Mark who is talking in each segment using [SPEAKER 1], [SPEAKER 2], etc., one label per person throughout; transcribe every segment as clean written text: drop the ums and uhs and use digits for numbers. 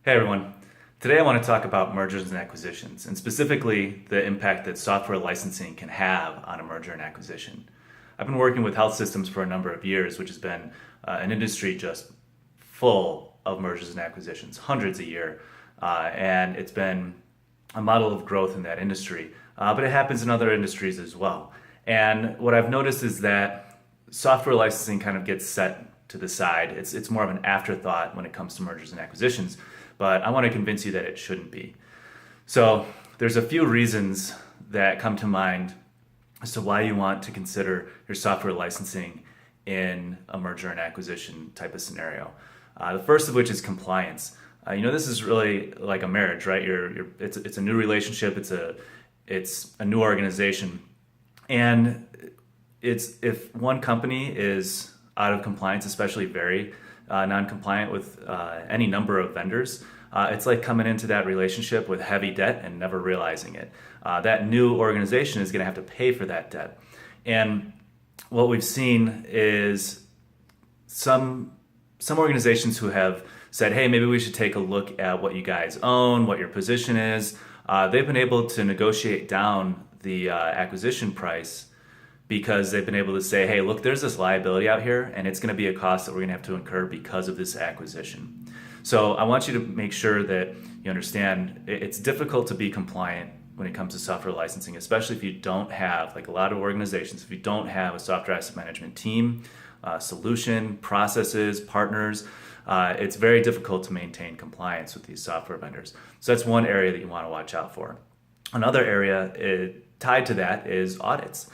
[SPEAKER 1] Hey everyone. Today I want to talk about mergers and acquisitions, and specifically the impact that software licensing can have on a merger and acquisition. I've been working with health systems for a number of years, which has been an industry just full of mergers and acquisitions, hundreds a year, and it's been a model of growth in that industry. But it happens in other industries as well. And what I've noticed is that software licensing kind of gets set to the side. It's more of an afterthought when it comes to mergers and acquisitions, but I want to convince you that it shouldn't be. So there's a few reasons that come to mind as to why you want to consider your software licensing in a merger and acquisition type of scenario. The first of which is compliance. This is really like a marriage, right? It's a new relationship. It's a new organization, and if one company is out of compliance, especially very non-compliant with any number of vendors, it's like coming into that relationship with heavy debt and never realizing it. That new organization is going to have to pay for that debt. And what we've seen is some organizations who have said, hey, maybe we should take a look at what you guys own, what your position is. They've been able to negotiate down the acquisition price because they've been able to say, hey, look, there's this liability out here, and it's going to be a cost that we're going to have to incur because of this acquisition. So I want you to make sure that you understand it's difficult to be compliant when it comes to software licensing, especially if you don't have, like a lot of organizations, if you don't have a software asset management team, solution, processes, partners. It's very difficult to maintain compliance with these software vendors. So that's one area that you want to watch out for. Another area tied to that is audits.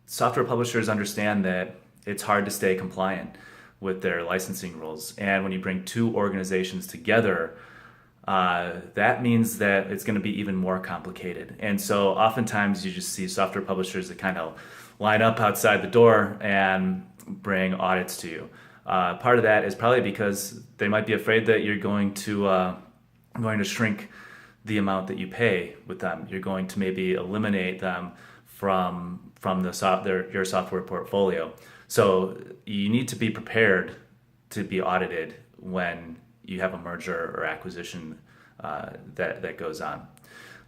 [SPEAKER 1] Software publishers understand that it's hard to stay compliant with their licensing rules. And when you bring two organizations together, that means that it's going to be even more complicated. And so oftentimes you just see software publishers that kind of line up outside the door and bring audits to you. Part of that is probably because they might be afraid that you're going to shrink the amount that you pay with them. You're going to maybe eliminate them from your software portfolio. So you need to be prepared to be audited when you have a merger or acquisition that goes on.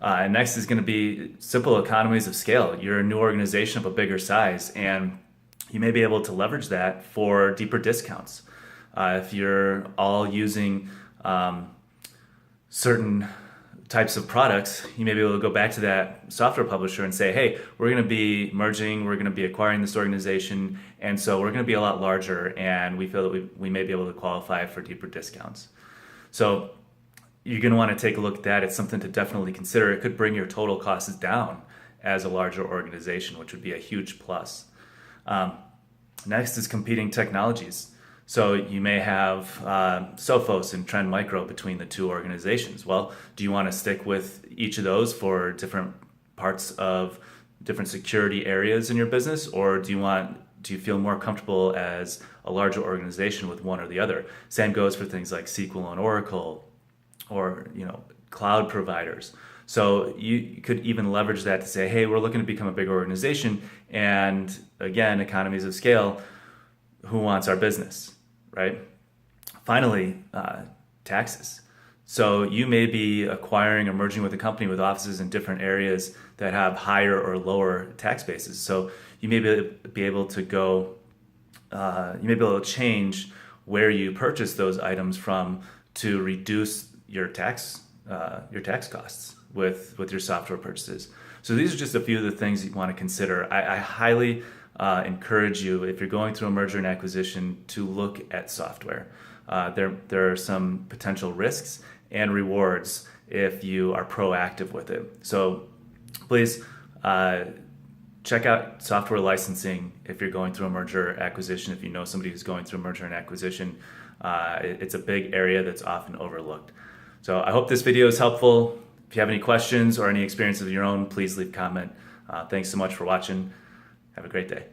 [SPEAKER 1] And next is going to be simple economies of scale. You're a new organization of a bigger size, and you may be able to leverage that for deeper discounts. If you're all using certain types of products, you may be able to go back to that software publisher and say, hey, we're going to be merging, we're going to be acquiring this organization, and so we're going to be a lot larger, and we feel that we may be able to qualify for deeper discounts. So you're going to want to take a look at that. It's something to definitely consider. It could bring your total costs down as a larger organization, which would be a huge plus. Next is competing technologies. So you may have Sophos and Trend Micro between the two organizations. Well, do you want to stick with each of those for different parts of different security areas in your business, or do you feel more comfortable as a larger organization with one or the other? Same goes for things like SQL and Oracle, or cloud providers. So you could even leverage that to say, hey, we're looking to become a big organization, and again, economies of scale. Who wants our business? Right? Finally, taxes. So you may be acquiring or merging with a company with offices in different areas that have higher or lower tax bases. So you may be able to change where you purchase those items from to reduce your tax costs with your software purchases. So these are just a few of the things you want to consider. I highly encourage you, if you're going through a merger and acquisition, to look at software. There are some potential risks and rewards if you are proactive with it. So please check out software licensing if you're going through a merger or acquisition. If you know somebody who's going through a merger and acquisition, it's a big area that's often overlooked. So I hope this video is helpful. If you have any questions or any experiences of your own, please leave a comment. Thanks so much for watching. Have a great day.